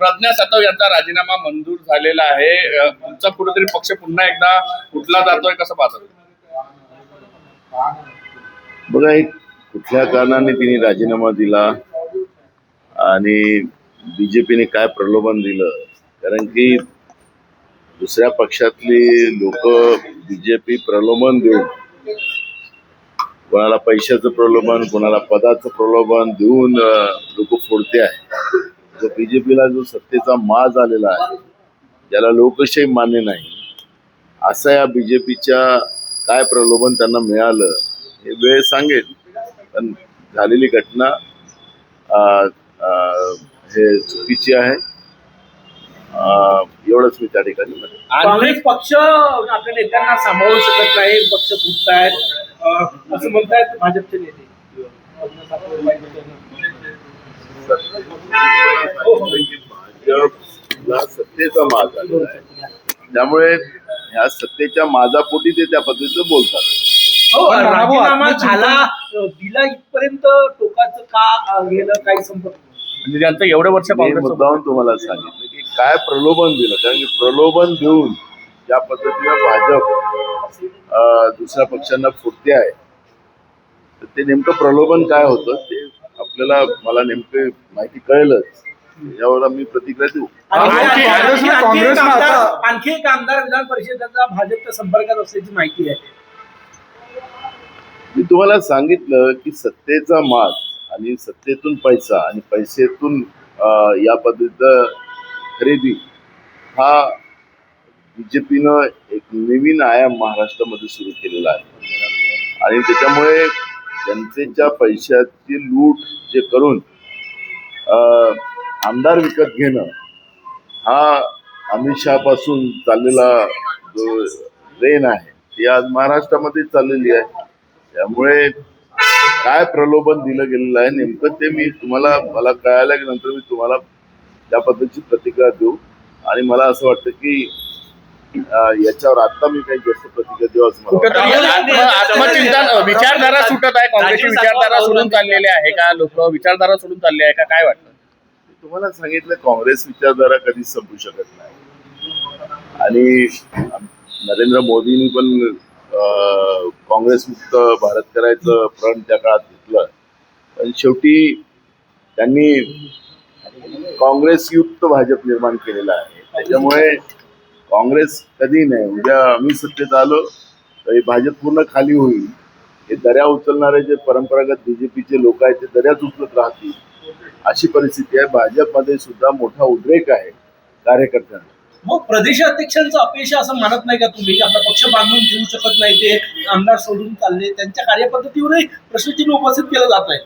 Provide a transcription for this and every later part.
प्रज्ञा सातव यांचा राजीनामा मंजूर झालेला आहे. तुमचा कुठेतरी पक्ष पुन्हा एकदा कुठला जातोय कसं पाहतो? बघा, एक कुठल्या कारणाने तिने राजीनामा दिला आणि बीजेपीने काय प्रलोभन दिलं, कारण की दुसऱ्या पक्षातली लोक बीजेपी प्रलोभन देऊन, कोणाला पैशाचं प्रलोभन, कोणाला पदाचं प्रलोभन देऊन लोक फोडते आहे. जो बीजेपीला जो सत्तेचा माज आलेला आहे, ज्याला लोकशाही मान्य नाही, असा या बीजेपीच्या काय प्रलोभन त्यांना मिळालं हे वेळ सांगेल. पण झालेली घटना हे चुकीची आहे. एवढंच मी त्या ठिकाणी म्हणेन. काँग्रेस पक्ष आपल्या नेत्यांना सांभाळू शकत नाही, पक्ष फुटतायत असं म्हणतायत भाजपचे नेते. भाजपला सत्तेचा माज आलेला आहे, त्यामुळे ह्या सत्तेच्या माजापोटी ते त्या पद्धतीचं बोलतात. राजीनामा झाला दिला इथपर्यंत टोकाचं का गेलं, काही संपर्क म्हणजे त्यांचं एवढे वर्ष मुद्दाहून तुम्हाला सांगितलं की काय प्रलोभन दिलं, कारण की प्रलोभन देऊन ज्या पद्धतीनं भाजप दुसऱ्या पक्षांना फुटते आहे, तर ते नेमकं प्रलोभन काय होतं ते आपल्याला मला नेमकं माहिती कळेलच. यावर आम्ही प्रतिक्रिया देऊ. आणखी एक आमदार विधान परिषदेचा भाजपच्या संपर्कात असल्याची माहिती आहे. मी तुम्हाला सांगितलं की सत्तेचा माज आणि सत्तेतून पैसा आणि पैसेतून या पद्धतीचं खरेदी हा बीजेपीनं एक नवीन आयाम महाराष्ट्रामध्ये सुरू केलेला आहे. आणि त्याच्यामुळे जनतेच्या पैशाची लूट जे करून आमदार विकत घेणं हा अमित शहापासून चाललेला जो ट्रेन आहे ती आज महाराष्ट्रामध्ये चाललेली आहे. त्यामुळे काय प्रलोभन दिलं गेलेलं आहे नेमकं ते मी तुम्हाला, मला कळाल्यानंतर मी तुम्हाला त्या पद्धतीची प्रतिक्रिया देऊ. आणि मला असं वाटतं की याच्यावर आता मी काही जास्त प्रतिक्रिया देऊ असं मला आत्मचिंतन विचारधारा सुटत आहे. काँग्रेसची विचारधारा सोडून चाललेली आहे का? लोक विचारधारा सोडून चालली आहे का? काय वाटतं? तुम्हाला सांगितलं काँग्रेस विचारधारा कधीच संपू शकत नाही. आणि नरेंद्र मोदींनी पण काँग्रेस मुक्त भारत करायचं प्रण त्या काळात घेतलं, पण शेवटी त्यांनी काँग्रेस युक्त भाजप निर्माण केलेला आहे. त्याच्यामुळे काँग्रेस कधी नाही, उद्या आम्ही सत्तेत आलो तर भाजप पूर्ण खाली होईल. हे दर्या उचलणारे जे परंपरागत बीजेपीचे लोक आहेत ते दर्याच उचलत राहतील अशी परिस्थिती आहे. भाजपमध्ये सुद्धा मोठा उद्रेक आहे कार्यकर्त्यांना. मग प्रदेशाध्यक्षांचं अपयश असं मानत नाही का तुम्ही? आपला पक्ष बांधून घेऊ शकत नाही, ते आमदार सोडून चालले, त्यांच्या कार्यपद्धतीवरही प्रश्नचिन्ह उपस्थित केलं जात आहे.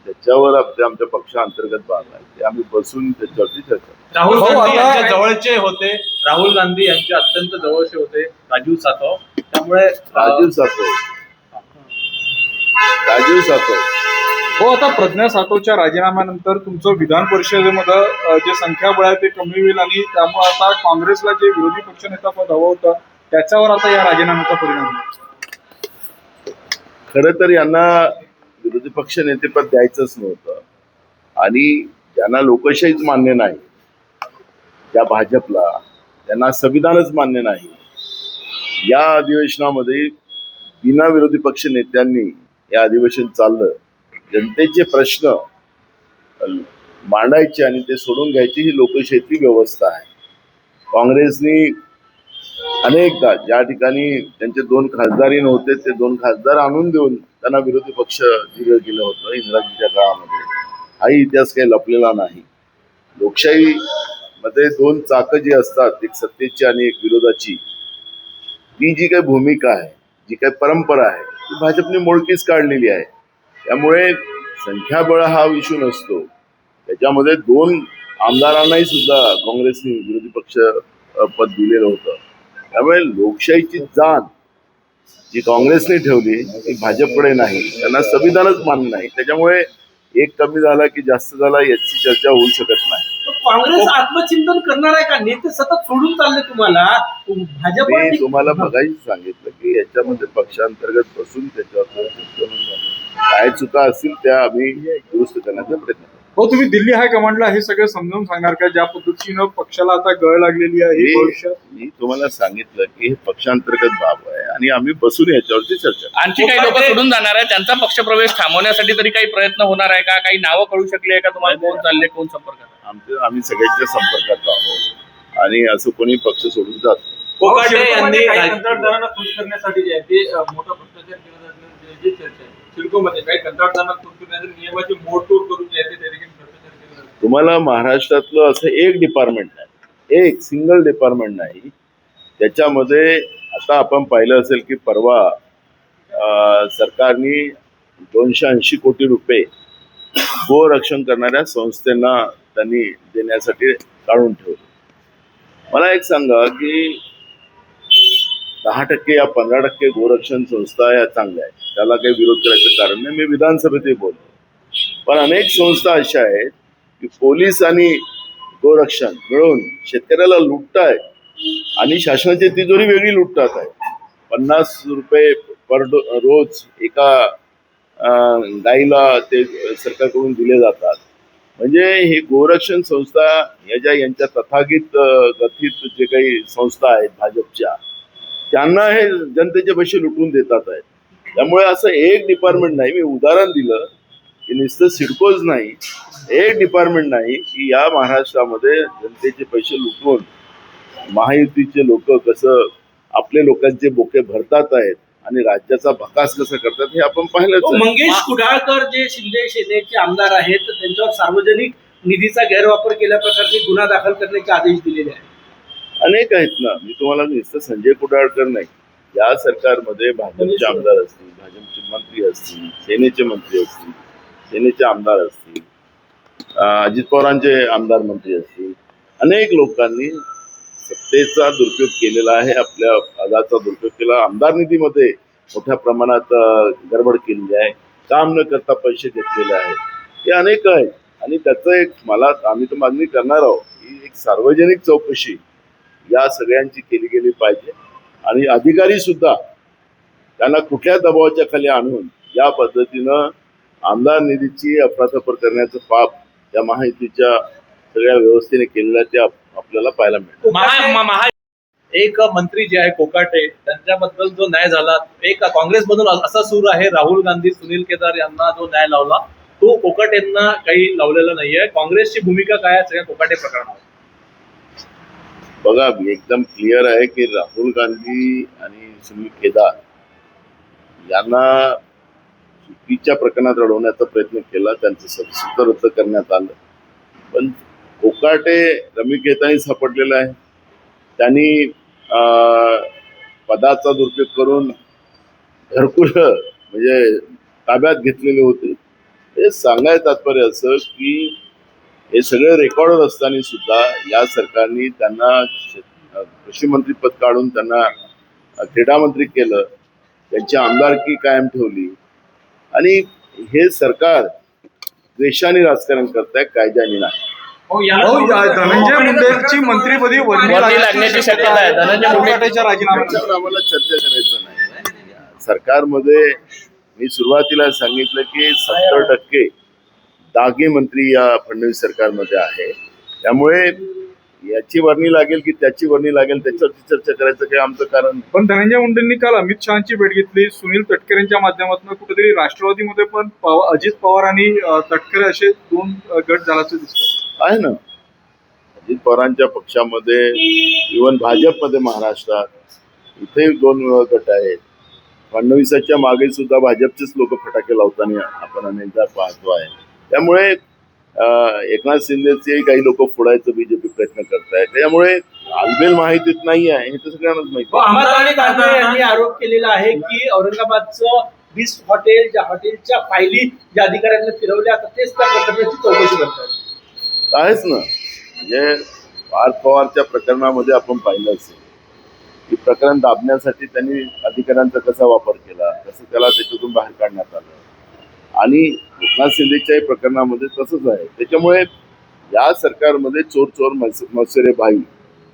त्याच्यावर आमच्या पक्षांतर्गत भाग आहे, ते आम्ही बसून त्याच्यावरती चर्चा. राहुल गांधी यांच्या जवळचे होते, राहुल गांधी यांचे अत्यंत जवळचे होते राजीव सातव. त्यामुळे राजीव सातव हो, आता प्रज्ञा सातवच्या राजीनाम्यानंतर तुमचं विधान परिषदेमध्ये जे संख्याबळ आहे ते कमी होईल आणि त्यामुळे आता काँग्रेसला जे विरोधी पक्षनेता पद हवं होतं त्याच्यावर आता या राजीनाम्याचा परिणाम होईल. खरं तर यांना विरोधी पक्ष नेतेपद द्यायचंच नव्हतं. आणि ज्यांना लोकशाहीच मान्य नाही, त्या भाजपला, त्यांना संविधानच मान्य नाही, या अधिवेशनामध्ये बिना विरोधी पक्ष नेत्यांनी हे अधिवेशन चाललं. जनतेचे प्रश्न मांडायचे आणि ते सोडून घ्यायची ही लोकशाहीची व्यवस्था आहे. काँग्रेसनी अनेकदा ज्या ठिकाणी त्यांचे 2 खासदारही नव्हते ते 2 खासदार आणून देऊन त्यांना विरोधी पक्ष दिलं गेलं होतं इंदिराजींच्या काळामध्ये. हाही इतिहास काही लपलेला नाही. लोकशाही मध्ये 2 चाकं जी असतात, एक सत्तेची आणि एक विरोधाची, ती जी काही भूमिका आहे, जी काही परंपरा आहे ती भाजपने मोडकीच काढलेली आहे. त्यामुळे संख्याबळ हा विषय नसतो. त्याच्यामध्ये 2 आमदारांनाही सुद्धा काँग्रेसने विरोधी पक्ष पद दिलेलं होतं. त्यामुळे लोकशाहीची जाण जी काँग्रेसने ठेवली ती भाजपकडे नाही, त्यांना संविधानच मान्य नाही. त्याच्यामुळे एक कमी झाला की जास्त झाला याची चर्चा होऊ शकत नाही. काँग्रेस आत्मचिंतन करणार आहे का? नेते सतत सोडून चालले तुम्हाला. भाजप मी तुम्हाला बघायचं सांगितलं की याच्यामध्ये पक्षांतर्गत बसून त्याच्यावर काय चुका असतील त्या आम्ही दुरुस्त करण्याचा प्रयत्न करतो. हो, तुम्ही दिल्ली हायकमांडला हे सगळं समजावून सांगणार का, ज्या पद्धतीनं पक्षाला आता गळ लागलेली आहे भविष्यात? मी तुम्हाला सांगितलं की हे पक्षांतर्गत बाब आहे आणि आम्ही बसून याच्यावरती चर्चा करू. आणखी काही लोक सोडून जाणार आहे, त्यांचा पक्षप्रवेश थांबवण्यासाठी तरी काही प्रयत्न होणार आहे का? काही नावं कळू शकली आहे का तुम्हाला? कोण चालले, कोण संपर्कात? आम्ही सगळ्यांच्या संपर्कात आहोत आणि असं कोणी पक्ष सोडून जात नाही. कोकाटे यांनी काही कंत्राटदारांना खुश करण्यासाठी जे आहे ते मोठा भ्रष्टाचार केला जाण्याची जी चर्चा आहे सिडकोमध्ये काही कंत्राटदारांना खुश करण्यासाठी नियमाची मोडतोड करून जे आहे ते त्या ठिकाणी भ्रष्टाचार केला जातो. तुम्हाला महाराष्ट्रातलं असं एक डिपार्टमेंट नाही, एक सिंगल डिपार्टमेंट नाही त्याच्यामध्ये. आता आपण पाहिलं असेल की परवा सरकारने 280 कोटी रुपये गोरक्षण करणाऱ्या संस्थांना त्यांनी देण्यासाठी काढून ठेवले. मला एक सांगा की 10% या 15% गोरक्षण संस्था या चांगल्या आहेत, त्याला काही विरोध करायचं कारण नाही. मी विधानसभेतही बोलतो, पण अनेक संस्था अशा आहेत की पोलीस आणि गोरक्षण मिळून शेतकऱ्याला लुटतायत आणि शासनाची तिजोरी वेगळी लुटतात आहे. 50 रुपये पर रोज एका गाईला ते सरकारकडून दिले जातात. म्हणजे हे गोरक्षण संस्था यांच्या तथागत कथित जे काही संस्था आहेत भाजपच्या, त्यांना हे जनतेचे पैसे लुटून देतात आहेत. त्यामुळे असं एक डिपार्टमेंट नाही, मी उदाहरण दिलं की नुसतं सिडकोच नाही, एक डिपार्टमेंट नाही की या महाराष्ट्रामध्ये जनतेचे पैसे लुटून महायुतीचे लोक कसं आपले लोकांचे बोके भरतात आहेत आणि राज्याचा भकास कसा करतात हे आपण पाहिलंच आहे. मंगेश कुडाळकर जे शिंदे सेनेचे आमदार आहेत त्यांच्यावर सार्वजनिक निधीचा गैरवापर केल्याप्रकारे गुन्हा दाखल करण्याचे आदेश दिलेले आहेत. अनेक आहेत ना, मी तुम्हाला नुसतं संजय कुडाळकर नाही, या सरकारमध्ये भाजपचे आमदार असतील, भाजपचे मंत्री असतील, सेनेचे मंत्री असतील, सेनेचे आमदार असतील, अजित पवारांचे आमदार मंत्री असतील, अनेक लोकांनी सत्तेचा दुरुपयोग केलेला आहे, आपल्या पदाचा दुरुपयोग केला. आमदार निधीमध्ये मोठ्या प्रमाणात गडबड केलेली आहे, काम न करता पैसे घेतलेले आहेत, हे अनेक आहेत. आणि त्याचं एक आम्ही तर मागणी करणार आहोत की एक सार्वजनिक चौकशी या सगळ्यांची केली गेली पाहिजे आणि अधिकारी सुद्धा त्यांना कुठल्या दबावाच्या खाली आणून या पद्धतीनं आमदार निधीची अफरातफर करण्याचं पाप या महायुतीच्या सगळ्या व्यवस्थेने केलेलं आहे ते आपल्याला पाहायला मिळतं. एक मंत्री जे आहे कोकाटे त्यांच्याबद्दल जो न्याय झाला, एक काँग्रेसमधून असा सूर आहे राहुल गांधी सुनील केदार यांना जो न्याय लावला तो कोकाटेंना काही लावलेला नाहीये. काँग्रेसची भूमिका काय आहे सगळ्या कोकाटे प्रकरणावर? बघा, एकदम क्लिअर आहे की राहुल गांधी आणि सुनील केदार यांना चुकीच्या प्रकरणात अडवण्याचा प्रयत्न केला, त्यांचं सदस्यत्व रद्द करण्यात आलं. पण कोकाटे रमी सापडलेला आहे. त्यांनी पदाचा दुरुपयोग करून घरकुल म्हणजे ताब्यात घेतलेले होते. हे सांगायचं तात्पर्य असं की हे सगळे रेकॉर्ड असताना सुद्धा या सरकारने त्यांना कृषी मंत्री पद काढून त्यांना क्रीडा मंत्री केलं, त्यांची आमदारकी कायम ठेवली. आणि हे सरकार द्वेषाने राजकारण करताय, कायद्याने नाही. धनंजय मुंडेंची मंत्रीपदी वर्णी लागण्याची शक्यता आहे. धनंजय मुंडेच्या राजीनाम्यानंतर त्याच्यावर आम्हाला चर्चा करायचं नाही. सरकारमध्ये मी सुरुवातीला सांगितलं की 70% दागी मंत्री या फडणवीस सरकारमध्ये आहे. त्यामुळे याची वर्णी लागेल की त्याची वर्णी लागेल त्याच्यावरती चर्चा करायचं काही आमचं कारण नाही. पण धनंजय मुंडेंनी काल अमित शहाची भेट घेतली. सुनील तटकरेंच्या माध्यमातून कुठेतरी राष्ट्रवादीमध्ये पण अजित पवार आणि तटकरे असे 2 गट झाल्याचं दिसतं आहे ना. अजित पवारांच्या पक्षामध्ये इव्हन भाजपमध्ये महाराष्ट्रात इथे 2 गट आहेत. फडणवीसाच्या मागे सुद्धा भाजपचेच लोक फटाके लावताना आपण अनेकदा पाहतो आहे. त्यामुळे एकनाथ शिंदेचे काही लोक फोडायचं बीजेपी प्रयत्न करतायत. त्यामुळे आलबेल माहितीत नाही आहे हे तर सगळ्यांनाच माहिती आहे. अंबादानी दानवे यांनी आरोप केलेला आहे की औरंगाबादचं 20 हॉटेल, ज्या हॉटेलच्या फायली ज्या अधिकाऱ्यांना फिरवल्या आता तेच त्या प्रकरणाची चौकशी करतात. आहेच ना. म्हणजे पार्थ पवारच्या प्रकरणामध्ये आपण पाहिलं असेल की प्रकरण दाबण्यासाठी त्यांनी अधिकाऱ्यांचा कसा वापर केला, कसं त्याला त्याच्यातून बाहेर काढण्यात आलं. आणि एकनाथ शिंदेच्याही प्रकरणामध्ये तसंच आहे. त्याच्यामुळे या सरकारमध्ये चोर चोर मत्सरे भाई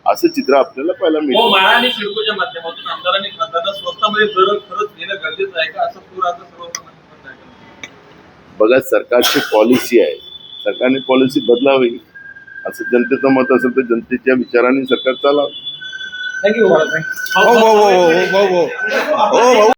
असं चित्र आपल्याला पाहायला मिळतं. माळा आणि सिडकोच्या माध्यमातून आमदारांनी खासदारांना स्वस्तामध्ये जर खरंच घेणं गरजेचं आहे का असं पूर आता सर्व बघा, सरकारची पॉलिसी आहे सरकारने पॉलिसी बदलावी असं जनतेचं मत असेल तर जनतेच्या विचाराने सरकार चालावं. थँक्यू हो, हो, हो, हो, हो, हो.